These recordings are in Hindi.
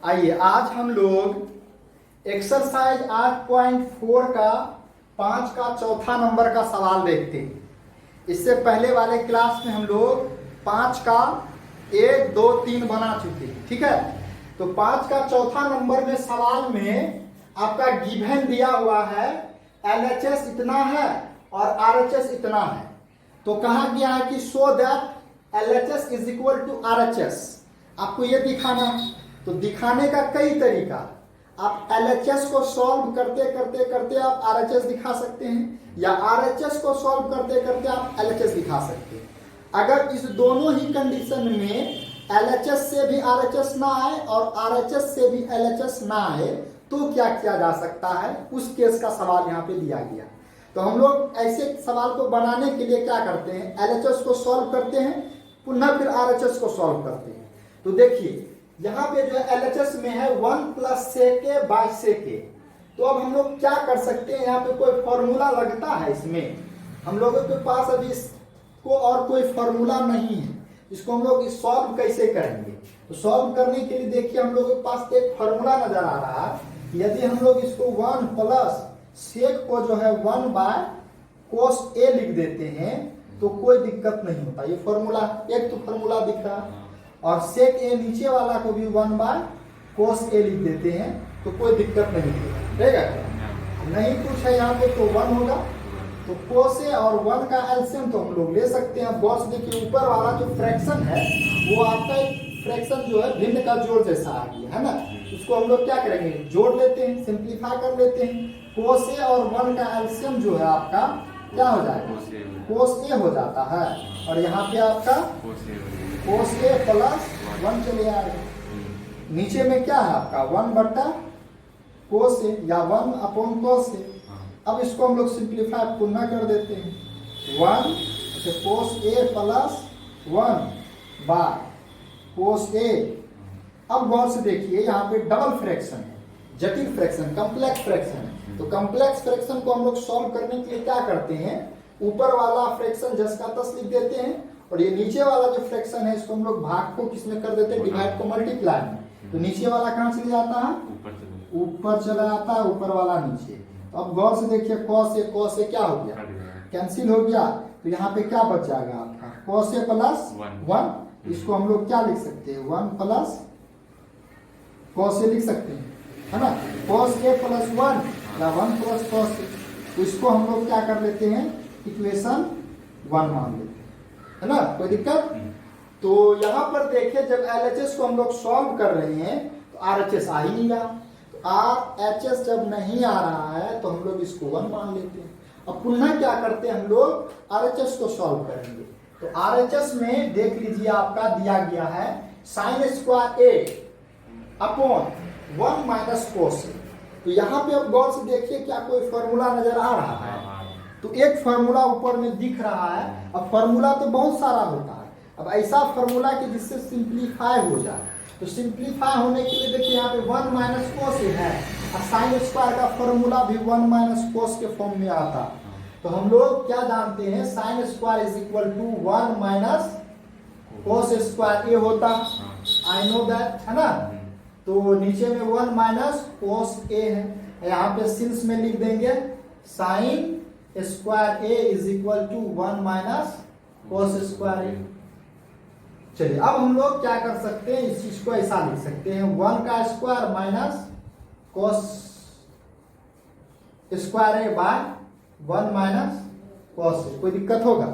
आइए आज हम लोग एक्सरसाइज 8.4 का 5 का चौथा नंबर का सवाल देखते हैं। इससे पहले वाले क्लास में हम लोग 5 का 1, 2, 3 बना चुके हैं, ठीक है। तो 5 का चौथा नंबर में सवाल में आपका गिवन दिया हुआ है LHS इतना है और RHS इतना है। तो कहा गया है कि show that LHS is equal to RHS। आपको ये दिखाना, तो दिखाने का कई तरीका। आप LHS को सॉल्व करते करते करते आप RHS दिखा सकते हैं, या RHS को सॉल्व करते करते आप LHS दिखा सकते हैं। अगर इस दोनों ही कंडीशन में LHS से भी RHS ना आए और RHS से भी LHS ना आए तो क्या किया जा सकता है, उस केस का सवाल यहाँ पे दिया गया। तो हम लोग ऐसे सवाल को बनाने के लिए क्या करते हैं, LHS को सॉल्व करते हैं, पुनः फिर RHS को सॉल्व करते हैं। तो देखिए यहाँ पे जो है LHS में है 1 + sec/sec। तो अब हम लोग क्या कर सकते हैं, यहाँ पे कोई फॉर्मूला लगता है इसमें, हम लोगों के पास अभी इसको और कोई फॉर्मूला नहीं है। इसको हम लोग सॉल्व कैसे करेंगे, तो सॉल्व करने के लिए देखिए हम लोगों के पास एक फॉर्मूला नजर आ रहा है। यदि हम लोग इसको 1 + sec को जो है 1/cos A लिख देते हैं तो कोई दिक्कत नहीं होता। ये फॉर्मूला, एक तो फॉर्मूला दिख रहा, और sec A नीचे वाला को भी 1/cos A लिख देते हैं तो कोई दिक्कत नहीं होगा, ठीक है। नहीं कुछ है यहाँ पे तो 1 होगा, तो cos A और 1 का एलसीएम तो हम लोग ले सकते हैं। बॉस देखिए ऊपर वाला जो फ्रैक्शन है वो आपका एक फ्रैक्शन जो है भिन्न का जोड़ जैसा आ गया है ना, उसको हम लोग क्या करेंगे, जोड़ लेते हैं, सिंप्लीफाई कर लेते हैं। cos A और 1 का एलसीएम जो है आपका क्या हो जाएगा, cos A हो जाता है, और यहाँ पे आपका cos A + 1 चले आएगा। नीचे में क्या है आपका 1/cos A या 1/cos A। अब इसको हम लोग सिंप्लीफाई पुनः कर देते हैं, 1 cos A + 1/cos A। अब गौर से देखिए यहाँ पे डबल फ्रैक्शन है, जटिल फ्रैक्शन, कॉम्प्लेक्स फ्रैक्शन है। तो कॉम्प्लेक्स फ्रैक्शन को हम लोग सॉल्व करने के लिए क्या करते हैं, ऊपर वाला फ्रैक्शन जस का तस लिख देते हैं, और ये नीचे वाला जो फ्रैक्शन है इसको हम लोग भाग को किसमें कर देते हैं, डिवाइड को मल्टीप्लाई में। तो नीचे वाला कहाँ चले जाता है, ऊपर चला जाता है, ऊपर वाला नीचे। तो अब गौर से देखिए cos A क्या हो गया, कैंसिल हो गया। तो यहाँ पे क्या बच जाएगा आपका cos A + 1। इसको हम लोग क्या लिख सकते हैं, 1 + cos A लिख सकते हैं, है ना। cos A + 1 या 1 + cos A, तो इसको हम लोग क्या कर लेते हैं, इक्वेशन 1 मान लेते हैं, है ना, कोई दिक्कत। तो यहाँ पर देखिए जब LHS को हम लोग सॉल्व कर रहे हैं तो RHS आ ही नहीं रहा। तो RHS जब नहीं आ रहा है तो हम लोग इसको 1 मान लेते हैं। अब पुनः क्या करते हैं, हम लोग RHS को सॉल्व करेंगे। तो RHS में देख लीजिए आपका दिया गया है sin² A/1 - cos A। तो यहाँ पे अब गौर से देखिए क्या कोई फॉर्मूला नजर आ रहा है, तो एक फार्मूला ऊपर में दिख रहा है। अब फार्मूला तो बहुत सारा होता है, अब ऐसा फार्मूला कि जिससे सिंप्लीफाई हो जाए। तो सिंप्लीफाई होने के लिए देखिए यहाँ पे 1 - cos A है, और sin² का फार्मूला भी 1 - cos के फॉर्म में आता। तो हम लोग क्या जानते हैं, sin² = 1 - cos² A होता, आई नो दैट, है ना। तो नीचे में 1 - cos A है, यहाँ पे सिंस में लिख देंगे sin² A = 1 - cos² A। चलिए अब हम लोग क्या कर सकते हैं, इस चीज को ऐसा लिख सकते हैं 1 का square minus cos² A/1 - cos A। कोई दिक्कत होगा,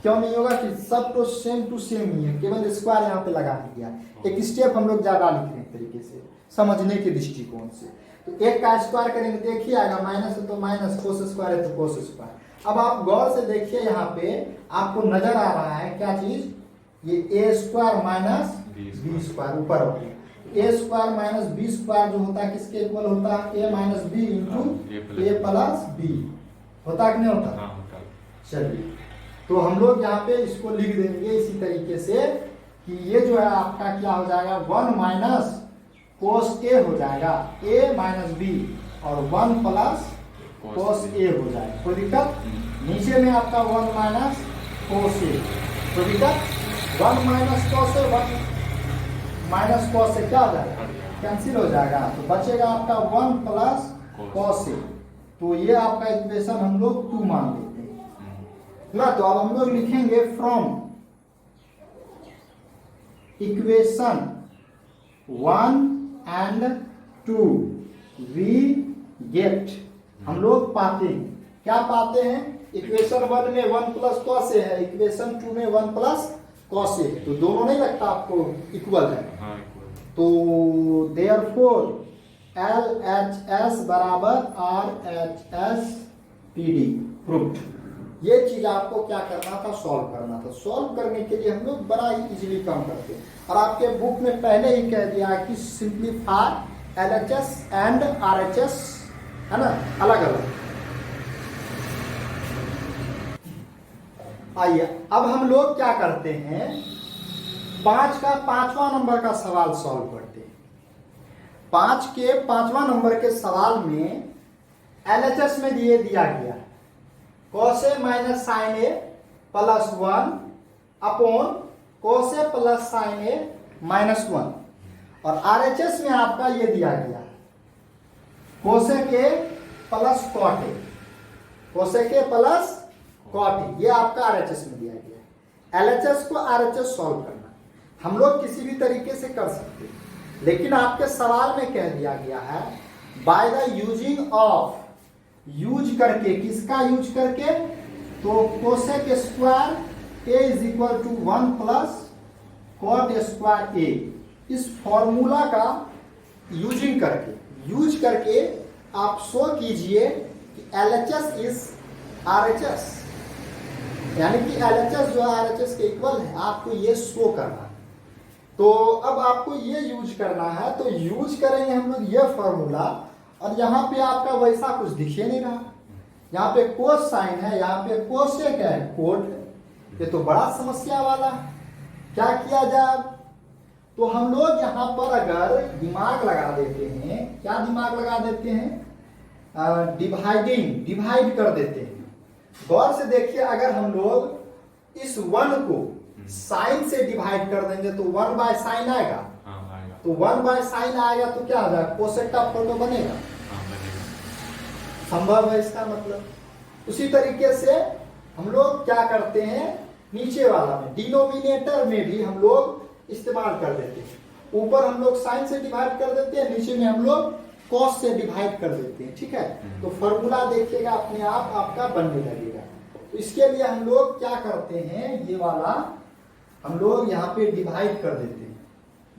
क्यों नहीं होगा कि सब तो सेम टू सेम ही है, केवल स्क्वायर यहाँ पे लगा दिया। एक स्टेप हम लोग ज्यादा लिख रहे हैं तरीके से समझने के दृष्टिकोण से। तो 1 का स्क्वायर करेंगे देखिए आएगा माइनस है तो माइनस, cos² है तो cos²। अब आप गौर से देखिए यहाँ पे आपको नजर आ रहा है क्या चीज, ये A² - B² ऊपर हो गया। A² - B² जो होता है किसके इक्वल होता है, A - B × A + B होता है कि नहीं होता। चलिए तो हम लोग यहाँ पे इसको लिख देंगे इसी तरीके से कि ये जो है आपका क्या हो जाएगा, 1 - cos A हो जाएगा, A - B और 1 + cos A हो जाएगा। कोई दिक्कत, नीचे में आपका 1 - cos A, कोई दिक्कत, 1 - cos A, 1 - cos A क्या हो जाएगा, कैंसिल हो जाएगा, तो बचेगा आपका 1 प्लस कॉस ए। तो ये आपका इक्वेशन हम लोग 2 मान लेते हैं ना। तो अब हम लोग लिखेंगे from equation 1 and 2 we get, हम लोग पाते हैं, क्या पाते हैं, इक्वेशन 1 में 1 प्लस कॉस ए है, इक्वेशन 2 में 1 प्लस कॉस ए, तो दोनों नहीं लगता आपको इक्वल है। तो देयरफॉर LHS बराबर RHS PD प्रूव्ड। ये चीज आपको क्या करना था, सॉल्व करना था। सॉल्व करने के लिए हम लोग बड़ा ही इजीली काम करते हैं, और आपके बुक में पहले ही कह दिया कि सिंप्लीफाई LHS एंड RHS, है ना, अलग अलग। आइए अब हम लोग क्या करते हैं, 5 का 5वां नंबर का सवाल सॉल्व करते हैं। 5 के 5वां नंबर के सवाल में LHS में दिया गया cos A minus sine A plus 1 upon cos A plus sine A minus 1, और RHS में आपका ये दिया गया cos A के plus cot A, cos A के प्लस cot A, ये आपका RHS में दिया गया। LHS को RHS सॉल्व करना हम लोग किसी भी तरीके से कर सकते हैं, लेकिन आपके सवाल में कह दिया गया है by the using of, use करके, किसका यूज करके, तो cosec square A is equal to 1 plus cot square A, इस फॉर्मूला का यूजिंग करके, यूज करके आप शो कीजिए कि LHS इज RHS, यानी कि LHS जो RHS के इक्वल है, आपको ये शो करना है। तो अब आपको ये यूज करना है, तो यूज करेंगे हम लोग ये फॉर्मूला, और यहाँ पे आपका वैसा कुछ दिखे नहीं रहा, यहाँ पे कोस साइन है, यहाँ पे कोसेक है, कोट है, ये तो बड़ा समस्या वाला है। क्या किया जाए, तो हम लोग यहाँ पर अगर दिमाग लगा देते हैं, क्या दिमाग लगा देते हैं, डिवाइड कर देते हैं। गौर से देखिए, अगर हम लोग इस 1 को साइन से डिवाइड कर देंगे तो 1 बाय साइन आएगा, तो 1 बाय साइन आएगा तो क्या हो जाएगा, कोसेक का फोटो बनेगा, संभव है इसका मतलब। उसी तरीके से हम लोग क्या करते हैं, नीचे वाला में डिनोमिनेटर में भी हम लोग इस्तेमाल कर देते हैं। ऊपर हम लोग साइन से डिवाइड कर देते हैं, नीचे में हम लोग कॉस से डिवाइड कर देते हैं, ठीक है। तो फॉर्मूला देखिएगा अपने आप आपका बनने लगेगा। तो इसके लिए हम लोग क्या करते हैं, ये वाला हम लोग यहाँ पे डिवाइड कर देते हैं,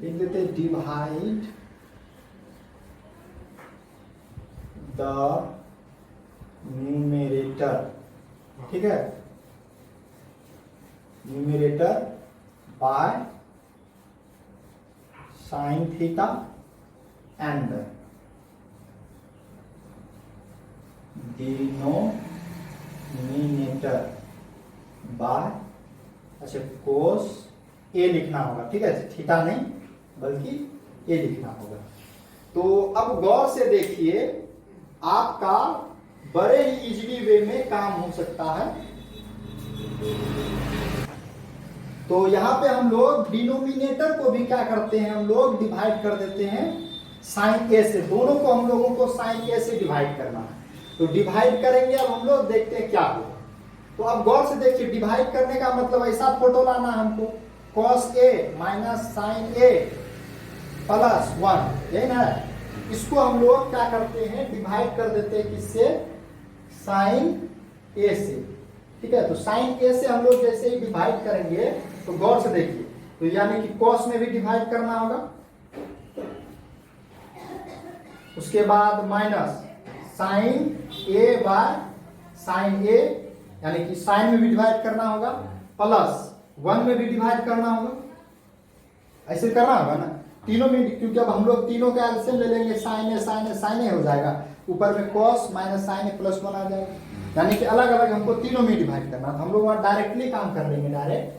लिख देते हैं डिवाइड द न्यूमेरेटर, ठीक है, numerator by sine theta and denominator by, अच्छा कोस ए लिखना होगा, ठीक है, थीटा नहीं बल्कि ए लिखना होगा। तो अब गौर से देखिए, आपका बड़े ही इजीली वे में काम हो सकता है। तो यहाँ पे हम लोग डिनोमिनेटर को भी क्या करते हैं, हम लोग डिवाइड कर देते हैं साइन ए से, दोनों को हम लोगों को साइन ए से डिवाइड करना है। तो डिवाइड करेंगे, अब हम लोग देखते हैं क्या होगा। तो अब गौर से देखिए, डिवाइड करने का मतलब ऐसा फोटो लाना हमको, cos A minus sine A plus 1, यही ना। इसको हम लोग क्या करते हैं, डिवाइड कर देते हैं किससे, साइन ए से, ठीक है। तो साइन ए से हम लोग जैसे ही डिवाइड करेंगे, तो गौर से देखिए, तो यानी कि कॉस में भी डिवाइड करना होगा, उसके बाद minus sine A by sine A, यानी कि साइन में भी डिवाइड करना होगा, प्लस 1 में भी डिवाइड करना होगा, ऐसे करना होगा ना तीनों में, क्योंकि अब हम लोग तीनों का एलसीएम ले लेंगे, साइन ए साइन ए साइन ए हो जाएगा, ऊपर में cos minus sine A plus 1 आ जाएगा, यानी कि अलग अलग हमको तीनों में डिवाइड करना। हम लोग वहां डायरेक्टली काम कर लेंगे, डायरेक्ट।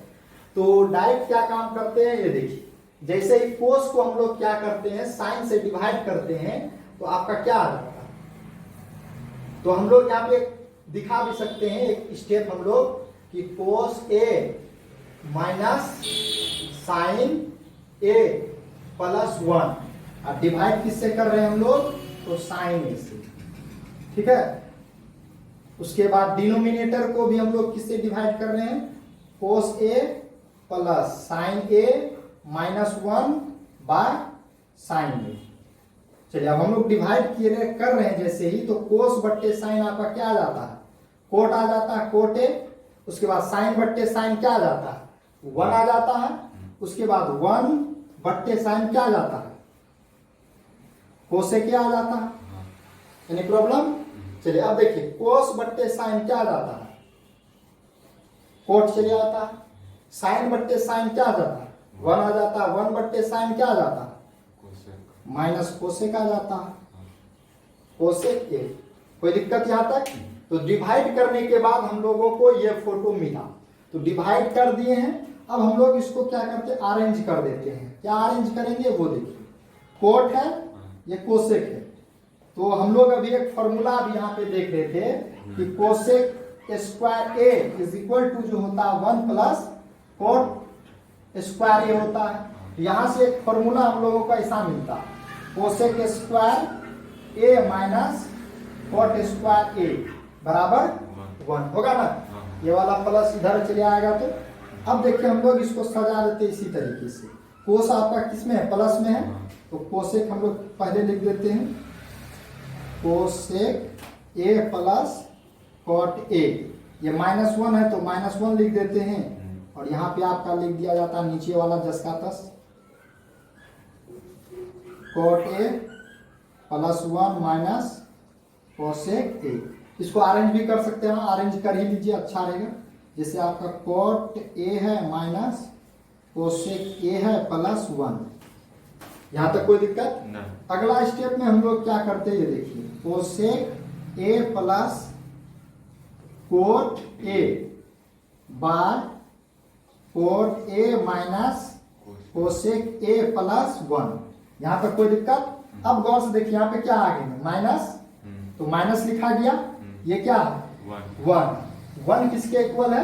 तो डायरेक्ट क्या काम करते हैं, ये देखिए, जैसे ही कोस को हम लोग क्या करते हैं, साइन से डिवाइड करते हैं, तो आपका क्या आ जाता है। तो हम लोग यहाँ पे दिखा भी सकते हैं एक स्टेप हम लोग, कि कोस ए माइनस साइन ए प्लस 1, और डिवाइड किससे कर रहे हैं हम लोग, तो साइन ए से, ठीक है। उसके बाद डिनोमिनेटर को भी हम लोग किससे डिवाइड कर रहे हैं, cos A plus sine A minus 1 by sine A. चलिए अब हम लोग डिवाइड कर रहे हैं जैसे ही, तो कोस बट्टे साइन आपका क्या आ जाता है, कोट आ जाता है, कोट ए। उसके बाद साइन बट्टे साइन क्या आ जाता है, 1 आ जाता है। उसके बाद 1 बट्टे साइन क्या आ जाता है, कोस ए क्या आ जाता है। Any problem. चलिए अब देखिए कोस बट्टे साइन क्या आ जाता है, कोट चले जाता है। साइन बट्टे साइन क्या आ जाता है, 1 आ जाता है। 1 बट्टे साइन क्या आ जाता है, माइनस कोसेक आ जाता है, कोसेक ए। कोई दिक्कत यहां तक। तो डिवाइड करने के बाद हम लोगों को ये फोटो मिला, तो डिवाइड कर दिए हैं। अब हम लोग इसको क्या करते हैं, अरेंज कर देते हैं। क्या अरेंज करेंगे वो देखिए, कोट है, ये कोसेक है। तो हम लोग अभी एक फॉर्मूला भी यहाँ पे देख रहे थे कि cosec square A is equal to जो होता है 1 प्लस कोट स्क्वायर ए होता है। यहां से एक फॉर्मूला हम लोगों को ऐसा मिलता है, cosec square A minus cot square ए बराबर 1 होगा ना। ये वाला प्लस इधर चले आएगा। तो अब देखिए हम लोग इसको सजा देते इसी तरीके से। कोस आपका किस में है, प्लस में है, तो कोसेक हम लोग पहले लिख देते हैं, cosec A plus cot A. ये -1 है तो -1 लिख देते हैं, और यहाँ पे आपका लिख दिया जाता है नीचे वाला जस का तस, cot A plus 1 minus cosec A. इसको अरेंज भी कर सकते हैं, अरेंज कर ही लीजिए, अच्छा रहेगा। जैसे आपका कॉट ए है माइनस कोसेक ए है प्लस 1। यहां तक कोई दिक्कत नहीं। अगला स्टेप में हम लोग क्या करते हैं, ये देखिए, cosec A plus cot A by cot A minus cosec A plus 1। यहां तक कोई दिक्कत। अब गौर से देखिए यहाँ पे क्या आ गया, माइनस, तो माइनस लिखा गया। ये क्या है, 1 किसके इक्वल है,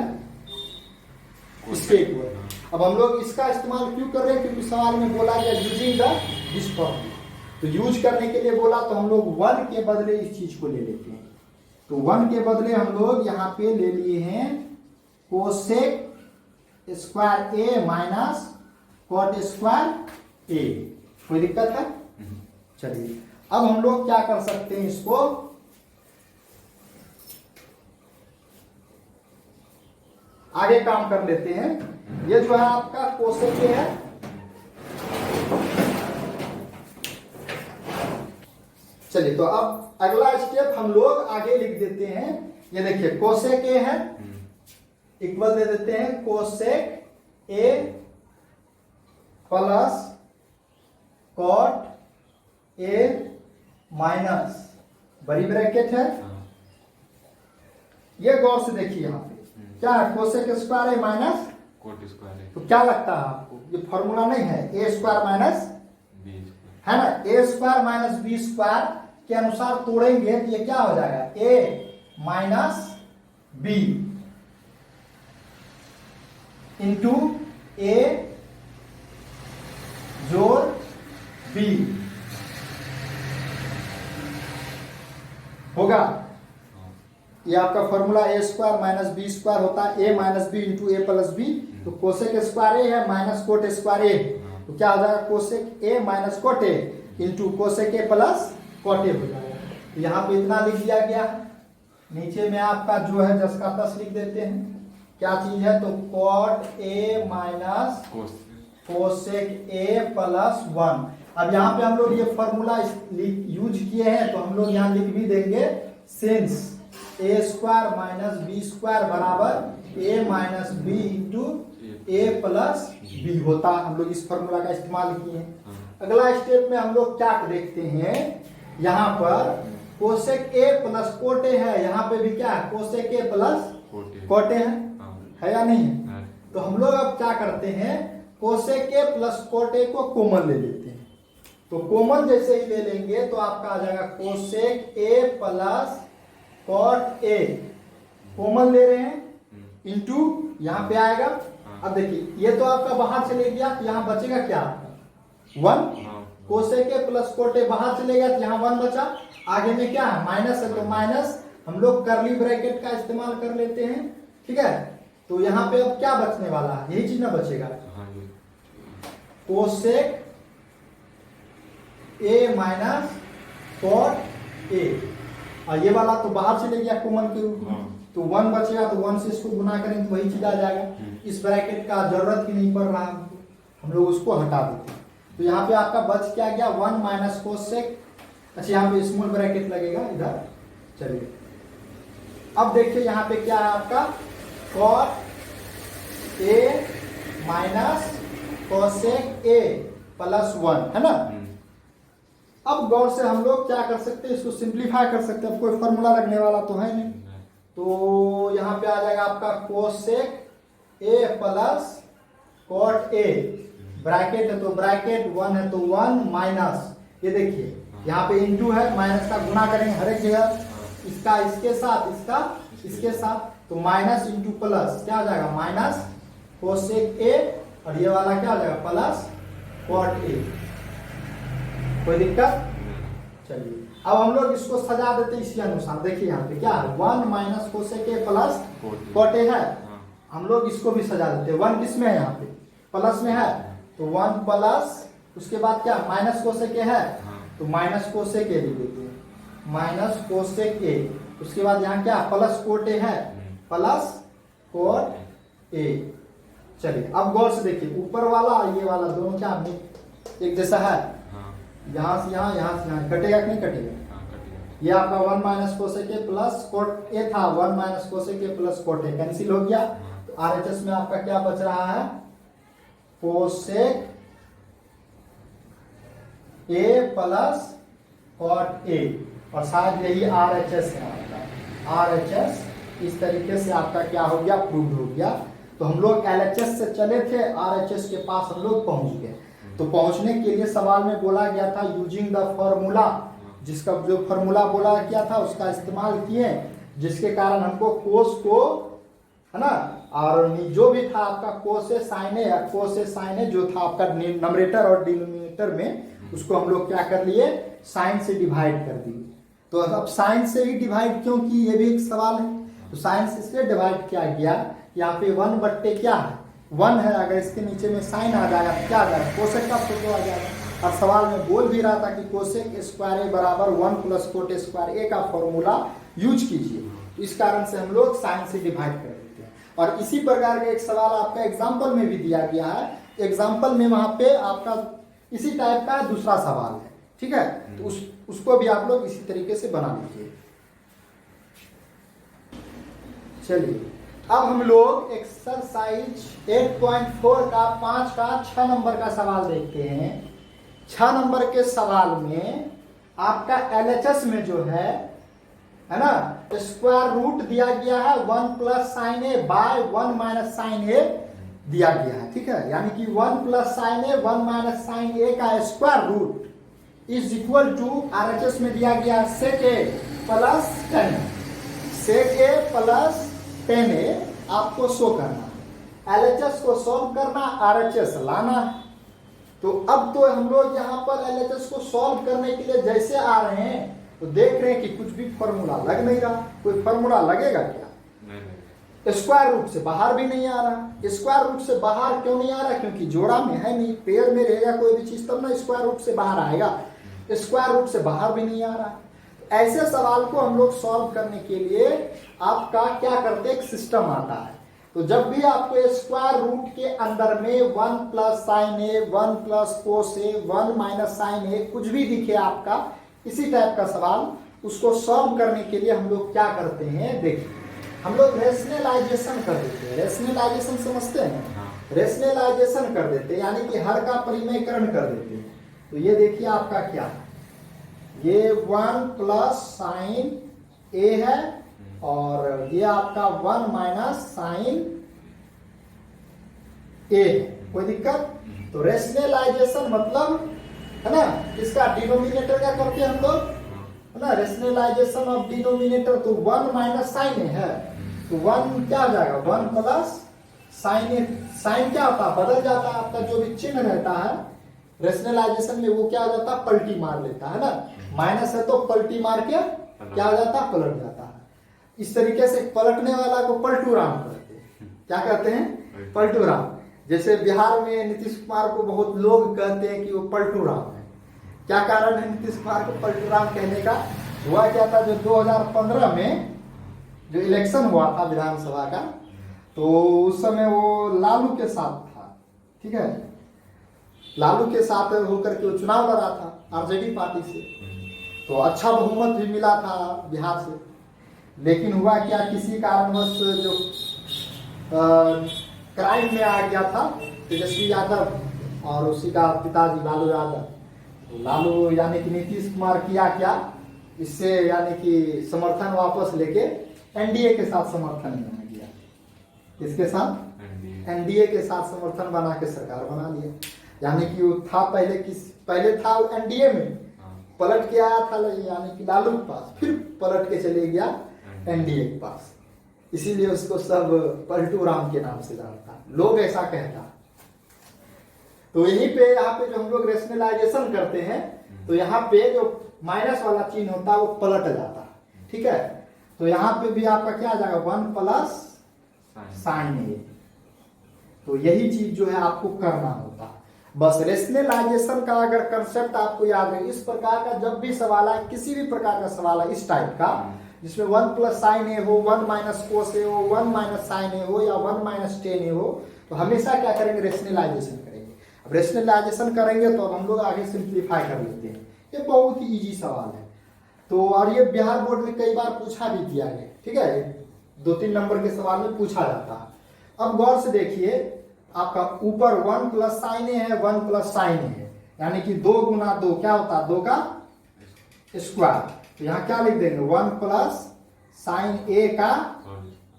इसके इक्वल। अब हम लोग इसका इस्तेमाल क्यों कर रहे हैं, क्योंकि सवाल में बोला गया यूजिंग द दिस फॉर्मूला। तो यूज करने के लिए बोला, तो हम लोग 1 के बदले इस चीज को ले लेते हैं। तो 1 के बदले हम लोग यहाँ पे ले लिए हैं cosec square A minus cot square ए। कोई दिक्कत है। चलिए अब हम लोग क्या कर सकते हैं, इसको आगे काम कर लेते हैं। ये जो है आपका कोसेक ए है, चलिए तो अब अगला स्टेप हम लोग आगे लिख देते हैं। ये देखिए कोसेक ए है, इक्वल दे देते हैं cosec A plus cot A minus बड़ी ब्रैकेट है। ये गौर से देखिए यहाँ पे क्या है, cosec square A minus cot square है। तो क्या लगता है आपको, ये फॉर्मूला नहीं है, ए स्क्वायर माइनस बी है ना, ए स्क्वायर माइनस बी स्क्वायर के अनुसार तोड़ेंगे तो ये क्या हो जाएगा, ए माइनस बी इंटू ए जोड़ बी होगा। ये आपका फॉर्मूला ए स्क्वायर माइनस बी स्क्वायर होता है, ए माइनस बी इंटू ए प्लस बी। तो कोसेक स्क्वायर ए है माइनस कोट स्क्वायर ए, तो क्या हो जाएगा cosec A minus cot A into cosec A plus cot ए हो जाएगा। तो यहाँ पे इतना लिख दिया गया। नीचे में आपका जो है जस का तस लिख देते हैं, क्या चीज है, तो coat A minus cosec A plus 1। अब यहाँ पे हम लोग ये फॉर्मूला यूज किए हैं, तो हम लोग यहाँ लिख भी देंगे सिंस ए स्क्वायर माइनस बी स्क्वायर बराबर ए माइनस बी इंटू ए प्लस बी होता। हम लोग इस फॉर्मूला का इस्तेमाल किए हैं। अगला स्टेप में हम लोग क्या देखते हैं, यहाँ पर कोसेक ए प्लस कोटे है, यहाँ पे भी क्या है कोसेक ए प्लस कोटे है या नहीं है। तो हम लोग अब क्या करते हैं, कोसेक ए प्लस कोटे को कॉमन ले लेते हैं। तो कॉमन जैसे ही ले लेंगे तो आपका आ जाएगा cosec A plus cot A, common ले रहे हैं इंटू यहाँ पे आएगा। अब देखिए ये तो आपका बाहर चले गया, तो यहाँ बचेगा क्या आपका 1, कोसेक ए प्लस कोट ए बाहर चले गया तो यहाँ 1 बचा। आगे में क्या है, माइनस है, तो माइनस हम लोग करली ब्रैकेट का इस्तेमाल कर लेते हैं। ठीक है, तो यहाँ पे अब क्या बचने वाला है, यही चीज ना बचेगा, cosec A minus cot A, और ये वाला तो बाहर चले गया कॉमन के रूप में, तो 1 बचेगा, तो 1 से इसको गुना करेंगे तो वही चीज आ जाएगा। इस ब्रैकेट का जरूरत ही नहीं पड़ रहा हमको, हम लोग उसको हटा देते हैं। तो यहाँ पे आपका बच क्या गया, 1 माइनस कोसेक, अच्छा यहाँ पे स्मॉल ब्रैकेट लगेगा इधर। चलिए अब देखिए यहाँ पे क्या है आपका, cot A minus cosec A plus 1 है ना। अब गौर से हम लोग क्या कर सकते हैं, इसको सिंप्लीफाई कर सकते हैं। अब कोई फॉर्मूला लगने वाला तो है नहीं, तो यहाँ पे आ जाएगा आपका cosec A plus cot A, bracket है तो ब्रैकेट, 1 है तो 1 माइनस, ये देखिए यहाँ पे इंटू है, माइनस का गुना करेंगे हर एक जगह, इसका इसके साथ, इसका इसके साथ, तो माइनस इंटू प्लस क्या आ जाएगा, माइनस कोसेक ए, और ये वाला क्या आ जाएगा प्लस कॉट ए। कोई दिक्कत? चलिए अब हम लोग इसको सजा देते इसी अनुसार। देखिए यहाँ पे क्या है, 1 minus cosec A plus cot A है, हम लोग इसको भी सजा देते हैं। 1 किस में है, यहाँ पे प्लस में है, तो 1 प्लस, उसके बाद क्या माइनस कोसेक ए है, तो माइनस कोसेक ए लिख देते हैं, माइनस कोसेक ए, उसके बाद यहाँ क्या प्लस कोट ए है, प्लस कोट ए। चलिए अब गौर से देखिए, ऊपर वाला और ये वाला दोनों क्या एक जैसा है, यहाँ से यहाँ, यहाँ से यहाँ, कटेगा कि नहीं कटेगा, ये आपका 1 minus cosec A plus cot ए था, 1 minus cosec A plus cot A cancel हो गया, तो आरएचएस में आपका क्या बच रहा है, cosec A plus cot A, और शायद यही आरएचएस है आपका, आरएचएस इस तरीके से आपका क्या हो गया, प्रूव हो गया। तो हम लोग एलएचएस से चले थे, आरएचएस के पास हम लोग पहुंच गए। तो पहुंचने के लिए सवाल में बोला गया था यूजिंग द फॉर्मूला, जिसका जो फॉर्मूला बोला गया था उसका इस्तेमाल किए, जिसके कारण हमको कोस को, है ना, और जो भी था आपका कोसे साइन ए, कोसे साइन ए जो था आपका नंबरेटर और डिनोमिनेटर में, उसको हम लोग क्या कर लिए, साइन से डिवाइड कर दिए। तो अब साइन से ही डिवाइड क्यों की, ये भी एक सवाल है। तो साइन से इसलिए डिवाइड किया गया, यहाँ पे 1 बट्टे क्या है, 1 है, अगर इसके नीचे में साइन आ जाएगा तो क्या आ जाएगा, कोसेक का फोटो आ जाएगा। और सवाल में बोल भी रहा था कि कोसेक स्क्वायर ए बराबर 1 प्लस कोट स्क्वायर ए का फॉर्मूला यूज कीजिए, तो इस कारण से हम लोग साइन से डिवाइड कर देते हैं। और इसी प्रकार का एक सवाल आपका एग्जाम्पल में भी दिया गया है, एग्जाम्पल में वहां पे आपका इसी टाइप का दूसरा सवाल है, ठीक है, तो उसको भी आप लोग इसी तरीके से बना लीजिए। चलिए अब हम लोग एक्सरसाइज 8.4 का 5 का 6 नंबर का सवाल देखते हैं। 6 नंबर के सवाल में आपका एलएचएस में जो है ना, स्क्वायर रूट दिया गया है 1 plus sine A by 1 minus sine A दिया गया है, ठीक है, यानी कि 1 plus sine A 1 minus sine A का square root is equal to, RHS में दिया गया सेक ए प्लस 10, सेक ए प्लस 10 ए आपको शो करना है, एलएचएस को सॉल्व करना, आरएचएस लाना है। तो अब तो हम लोग यहाँ पर एलएचएस को सॉल्व करने के लिए जैसे आ रहे हैं, तो देख रहे हैं कि कुछ भी फॉर्मूला लग नहीं रहा। कोई फॉर्मूला लगेगा क्या, स्क्वायर रूट से बाहर भी नहीं आ रहा। स्क्वायर रूट से बाहर क्यों नहीं आ रहा, क्योंकि जोड़ा में है नहीं, पेयर में रहेगा कोई भी चीज तब ना स्क्वायर रूट से बाहर आएगा, स्क्वायर रूट से बाहर भी नहीं आ रहा। ऐसे सवाल को हम लोग सॉल्व करने के लिए आपका क्या करते, एक सिस्टम आता है। तो जब भी आपको स्क्वायर रूट के अंदर में 1 plus sine A, 1 plus cos A, 1 minus sine ए, कुछ भी दिखे आपका इसी टाइप का सवाल, उसको सॉल्व करने के लिए हम लोग क्या करते हैं, देखिए हम लोग रेशनलाइजेशन कर देते हैं। रेशनलाइजेशन समझते हैं, रेशनलाइजेशन कर देते हैं, यानी कि हर का परिमयकरण कर देते हैं। तो ये देखिए आपका क्या है, ये 1 प्लस साइन ए है, और ये आपका 1 माइनस साइन ए है। कोई दिक्कत? तो रेशनलाइजेशन मतलब है ना, इसका डिनोमिनेटर क्या करते हैं हम लोग, है ना, रेशनलाइजेशन ऑफ डिनोमिनेटर। तो 1 माइनस साइन ए है, तो 1 क्या आ जाएगा, 1 प्लस साइन ए। साइन क्या होता है, बदल जाता है, आपका जो भी चिन्ह रहता है रेशनलाइजेशन में वो क्या हो जाता है, पलटी मार लेता है ना, माइनस है तो पलटी मार के क्या हो जाता है, पलट जाता है। इस तरीके से पलटने वाला को पलटूराम कहते हैं। क्या कहते हैं, पलटूराम। जैसे बिहार में नीतीश कुमार को बहुत लोग कहते हैं कि वो पलटूराम है। क्या कारण है नीतीश कुमार को पलटूराम कहने का? हुआ क्या था, जो 2015 में जो इलेक्शन हुआ था विधानसभा का, तो उस समय वो लालू के साथ था, ठीक है, लालू के साथ होकर के वो चुनाव लड़ा था आरजेडी पार्टी से, तो अच्छा बहुमत भी मिला था बिहार से। लेकिन हुआ क्या, किसी कारणवश जो क्राइम में आ गया था तेजस्वी यादव और उसी का पिताजी लालू यादव, तो लालू यानी कि नीतीश कुमार किया क्या, इससे यानी कि समर्थन वापस लेके एनडीए के साथ समर्थन बना दिया। किसके साथ? एनडीए के साथ समर्थन बना के सरकार बना लिया। यानी कि वो था पहले था एनडीए में, पलट के आया था यानी कि लालू के पास, फिर पलट के चले गया एनडीए के पास, इसीलिए उसको सब पलटूराम के नाम से जानता, लोग ऐसा कहता। तो यहीं पे यहाँ पे जो हम लोग रेशनलाइजेशन करते हैं, तो यहाँ पे जो माइनस वाला चिन्ह होता है वो पलट जाता है, ठीक है। तो यहाँ पे भी आपका क्या आ जाएगा, 1 प्लस साइन ए। तो यही चीज जो है आपको करना होता है। बस रेशनलाइजेशन का अगर कंसेप्ट आपको याद है, इस प्रकार का जब भी सवाल है, किसी भी प्रकार का सवाल है इस टाइप का, जिसमें 1 प्लस साइन ए हो, 1 माइनस कोस ए हो, 1 माइनस साइन ए हो, या 1 माइनस टेन ए हो, तो हमेशा क्या करेंगे, रेशनलाइजेशन करेंगे। अब रेशनलाइजेशन करेंगे तो अब हम लोग आगे सिंप्लीफाई कर लेते हैं। ये बहुत ही इजी सवाल है। तो और ये बिहार बोर्ड में कई बार पूछा भी किया गया, ठीक है, 2-3 नंबर के सवाल में पूछा जाता है। अब गौर से देखिए, आपका ऊपर 1 प्लस साइन ए है, 1 प्लस साइन ए है, यानी कि 2 गुना 2 क्या होता है, 2 का स्क्वायर। तो यहाँ क्या लिख देंगे, 1 प्लस साइन ए का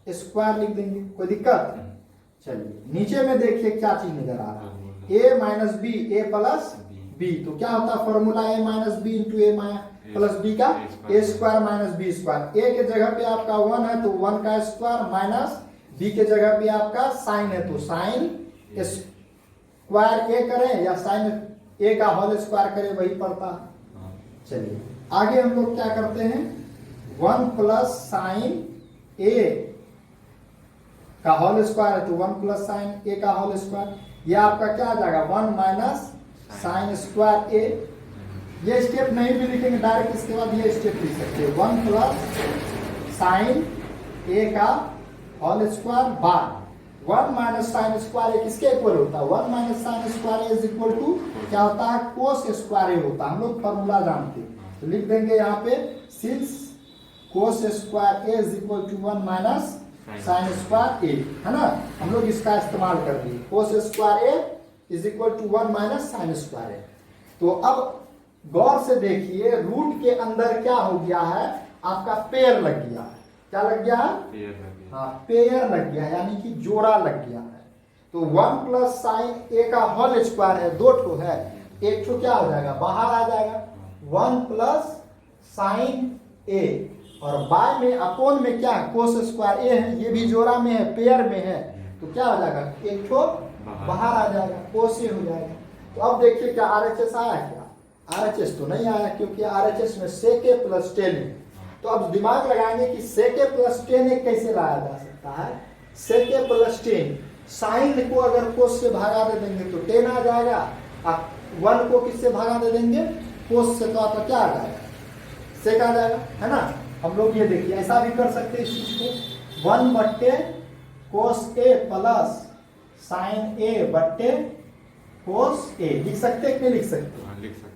स्क्वायर लिख देंगे, कोई दिक्कत? चलिए नीचे में देखिए क्या चीज नजर आ रहा है, ए माइनस बी, ए प्लस बी। तो क्या होता है फॉर्मूला, ए माइनस बी इंटू ए प्लस बी का ए स्क्वायर माइनस बी स्क्वायर। ए के जगह पे आपका 1 है तो 1 का स्क्वायर, माइनस बी के जगह पे आपका साइन है तो साइन स्क्वायर ए करें या साइन ए का होल स्क्वायर करें, वही पड़ता है। चलिए आगे हम लोग क्या करते हैं, 1 प्लस साइन ए का होल स्क्वायर है तो 1 प्लस साइन ए का होल स्क्वायर। यह आपका क्या आ जाएगा, 1 माइनस साइन स्क्वायर ए। ये स्टेप नहीं भी लिखेंगे डायरेक्ट, इसके बाद ये स्टेप लिख सकते हैं, 1 प्लस साइन ए का होल स्क्वायर बार 1 माइनस साइन स्क्वायर ए किसके इक्वल होता है, 1 minus sine square A is equal to क्या होता है, कोस स्क्वायर ए होता है। हम लोग फॉर्मूला जानते हैं तो लिख देंगे यहाँ पे, since cos square A is equal to 1 minus sine square A, है ना, हम लोग इसका इस्तेमाल कर दिए, cos square A is equal to 1 minus sine square A. तो अब गौर से देखिए, रूट के अंदर क्या हो गया है, आपका पेयर लग गया है। क्या लग गया है, पेयर लग गया। हाँ, पेयर लग गया, यानी कि जोड़ा लग गया है। तो 1 प्लस साइन ए का होल स्क्वायर है, 2 ठो है, एक ठो क्या हो जाएगा, बाहर आ जाएगा, 1 प्लस साइन ए, और बाय में अपोन में क्या है, कोस स्क्वायर ए है, ये भी जोड़ा में है, पेयर में है, तो क्या हो जाएगा, एक ठो बाहर आ जाएगा, कोस ए हो जाएगा। तो अब देखिए क्या आरएचएस आया, क्या आरएचएस तो नहीं आया, क्योंकि आरएचएस में सेक ए प्लस 10 है। तो अब दिमाग लगाएंगे कि सेक ए प्लस 10 कैसे लाया जा सकता है। सेक ए प्लस 10, साइन को अगर कोस से भागा दे देंगे तो 10 आ जाएगा, और 1 को किससे भागा दे देंगे, कोस से, तो आपका क्या आ जाएगा, सेक आ जाएगा, है ना। हम लोग ये देखिए ऐसा भी कर सकते हैं इस चीज को, 1 बट्टे कोस ए प्लस साइन ए बट्टे कोस ए लिख सकते हैं कि नहीं लिख सकते,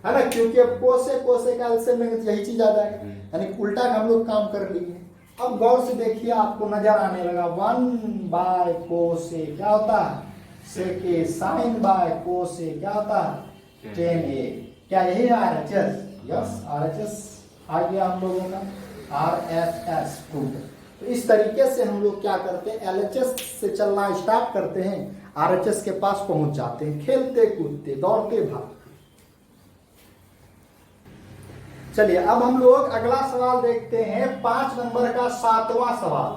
है ना, क्योंकि अब कोस ए का एलसीएम लेंगे तो यही चीज आ जाएगा, यानी उल्टा हम लोग काम कर लिए। अब गौर से देखिए, आपको नजर आने लगा 1 बाय कोस ए क्या होता है, सेक ए, साइन बाय कोस ए क्या होता है, 10a। क्या यही आरएचएस, यस आरएचएस आ गया हम लोगों का, आरएचएस प्रूफ। तो इस तरीके से हम लोग क्या करते हैं, एलएचएस से चलना स्टार्ट करते हैं, आरएचएस के पास पहुंच जाते हैं, खेलते कूदते दौड़ते भागते। चलिए अब हम लोग अगला सवाल देखते हैं, 5 नंबर का 7वां सवाल,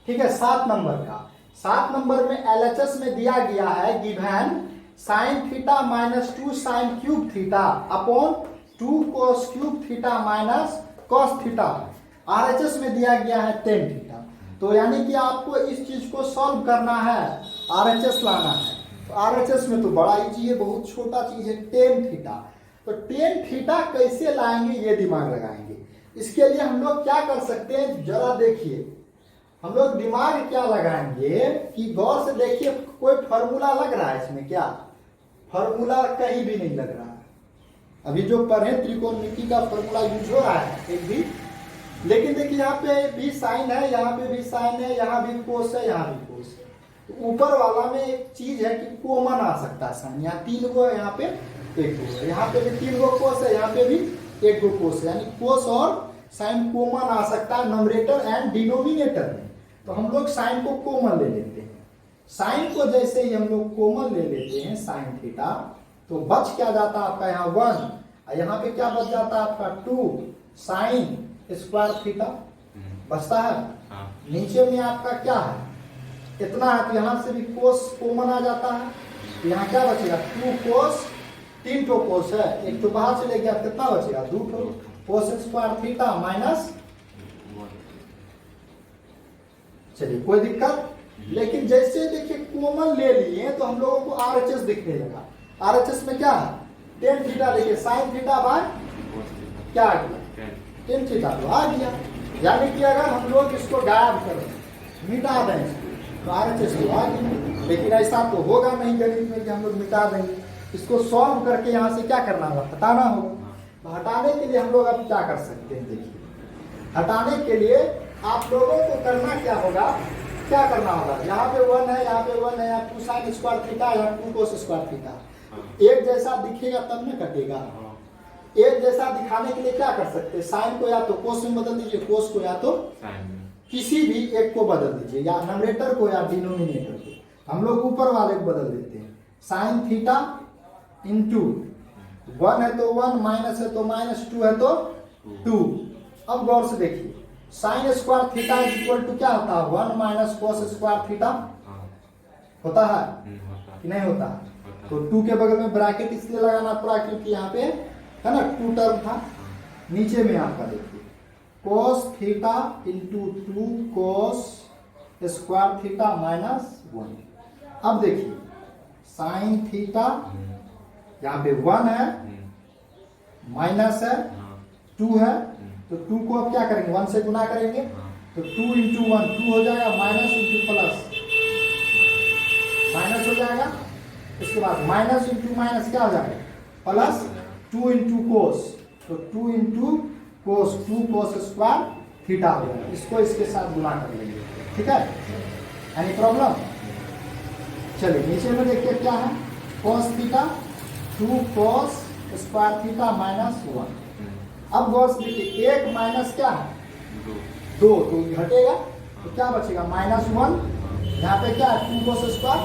ठीक है, 7 नंबर का। 7 नंबर में एलएचएस में दिया गया है, given sine theta minus 2 sine cube theta upon 2 cos cube theta minus cos theta. RHS में दिया गया है टेन थीटा। तो यानी कि आपको इस चीज को सॉल्व करना है, आरएचएस लाना है। तो आरएचएस में तो बड़ा इजी है, बहुत छोटा चीज है टेन थीटा। तो टेन थीटा कैसे लाएंगे ये दिमाग लगाएंगे। इसके लिए हम लोग क्या कर सकते हैं जरा देखिए, हम लोग दिमाग क्या लगाएंगे कि गौर से देखिए कोई फॉर्मूला लग रहा है इसमें, क्या फॉर्मूला कहीं भी नहीं लग रहा है। अभी जो पढ़े त्रिकोणमिति का फॉर्मूला यूज हो रहा है एक भी, लेकिन देखिए यहाँ पे भी साइन है, यहाँ पे भी साइन है, यहाँ भी कोस है, यहाँ भी कोस है। तो ऊपर वाला में एक चीज है कि कॉमन आ सकता है साइन, यहाँ 3 गो है, यहाँ पे 1 गो है, यहाँ पे भी 3 गो कोस है, यहाँ पे भी 1 गो कोस है, यानी कोस और साइन कॉमन आ सकता है नंबरेटर एंड डिनोमिनेटर में। तो हम लोग साइन को कॉमन ले लेते हैं। साइन को जैसे ही हम लोग कॉमन ले लेते हैं साइन थीटा, तो बच क्या जाता है आपका यहाँ 1, यहाँ पे क्या बच जाता है आपका 2 साइन स्क्वायर थीटा बचता है। नीचे में आपका क्या है इतना है, तो यहाँ से भी कोस कॉमन आ जाता है। तो यहाँ क्या बचेगा 2 कोस, 3 ठो कोस है, एक तो बाहर चले गया, कितना बचेगा 2 ठो कोस स्क्वायर थीटा माइनस। चलिए कोई दिक्कत, लेकिन जैसे देखिए कॉमन ले लिए तो हम लोगों को आरएचएस दिखने लगा। आरएचएस में क्या है टेन थीटा, देखिए साइन थीटा बाय क्या आ गया टेन थीटा, तो आ गया। यानी कि अगर हम लोग इसको गायब करें, मिटा दें इसको, तो आरएचएस तो आ गया। लेकिन ऐसा तो होगा नहीं गणित में कि हम लोग मिटा देंगे, इसको सॉल्व करके यहाँ से क्या करना होगा हटाना होगा। तो हटाने के लिए हम लोग अब क्या कर सकते हैं, देखिए हटाने के लिए आप लोगों को करना क्या होगा, क्या करना होगा, यहाँ पे 1 है, यहाँ पे 1 है, यहाँ 2 साइन स्क्वायर थीटा, यहाँ 2 कोस स्क्वायर थीटा। एक जैसा दिखेगा तब न कटेगा। एक जैसा दिखाने के लिए क्या कर सकते हैं, साइन को या तो कोस में बदल दीजिए, कोस को या तो किसी भी एक को बदल दीजिए, या नंबरेटर को या डिनोमिनेटर को। हम लोग ऊपर वाले को बदल देते हैं, साइन थीटा इंटू 1 है तो 1, माइनस है तो माइनस, 2 है तो 2। अब गौर से देखिए sine square theta is equal to क्या होता है 1 माइनस कोस स्क्वायर थीटा होता है कि नहीं होता है। तो 2 के बगल में ब्रैकेट इसलिए लगाना पड़ा क्योंकि यहाँ पे है ना 2 टर्म था। नीचे में आपका देखिए cos theta into 2 cos square theta minus 1। अब देखिए साइन थीटा यहाँ पे 1 है, माइनस है, 2 है, तो 2 को अब क्या करेंगे 1 से गुना करेंगे, तो 2 इंटू 1 2 हो जाएगा, माइनस इंटू प्लस माइनस हो जाएगा। इसके बाद माइनस इंटू माइनस क्या हो जाएगा प्लस, 2 इंटू कोस, तो 2 into cos 2 cos square theta हो जाएगा। इसको इसके साथ गुना कर लेंगे, ठीक है। Any problem. चलिए नीचे में देखिए क्या है cos theta 2 cos square theta minus 1। अब गौर से देखिए 1 माइनस क्या है 2, तो घटेगा तो क्या बचेगा -1। यहाँ पे क्या है 2 कोस स्क्वायर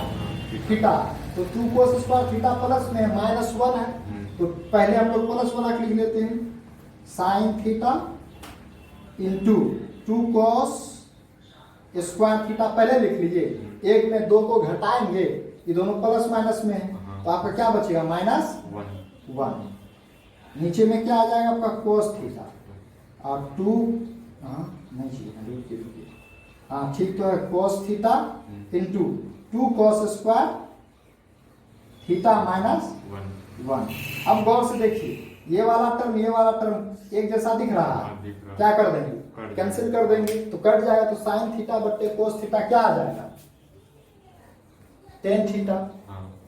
थीटा, तो 2 कोस स्क्वायर थीटा प्लस में -1 है, तो पहले हम लोग प्लस वाला लिख लेते हैं, sine theta into 2 cos square theta पहले लिख लीजिए। 1 में 2 को घटाएंगे, ये दोनों प्लस माइनस में है, तो आपका क्या बचेगा -1। नीचे में क्या आ जाएगा आपका कोस थीटा और 2 नहीं चाहिए, हाँ ठीक तो है, cos theta into 2 cos square theta minus 1। अब गौर से देखिए ये वाला टर्म एक जैसा दिख रहा है, क्या कर देंगे कैंसिल कर देंगे, तो कट जाएगा। तो साइन थीटा बट्टे कोस थीटा क्या आ जाएगा टेन थीटा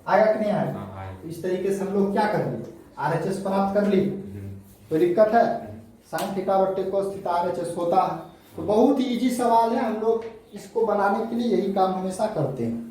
आएगा कि नहीं आएगा। इस तरीके से हम लोग क्या कर लिए आरएचएस प्राप्त कर ली। कोई दिक्कत है, साइन थीटा बट्टे कोस थीटा आरएचएस होता है। तो बहुत ही इजी सवाल है, हम लोग इसको बनाने के लिए यही काम हमेशा करते हैं।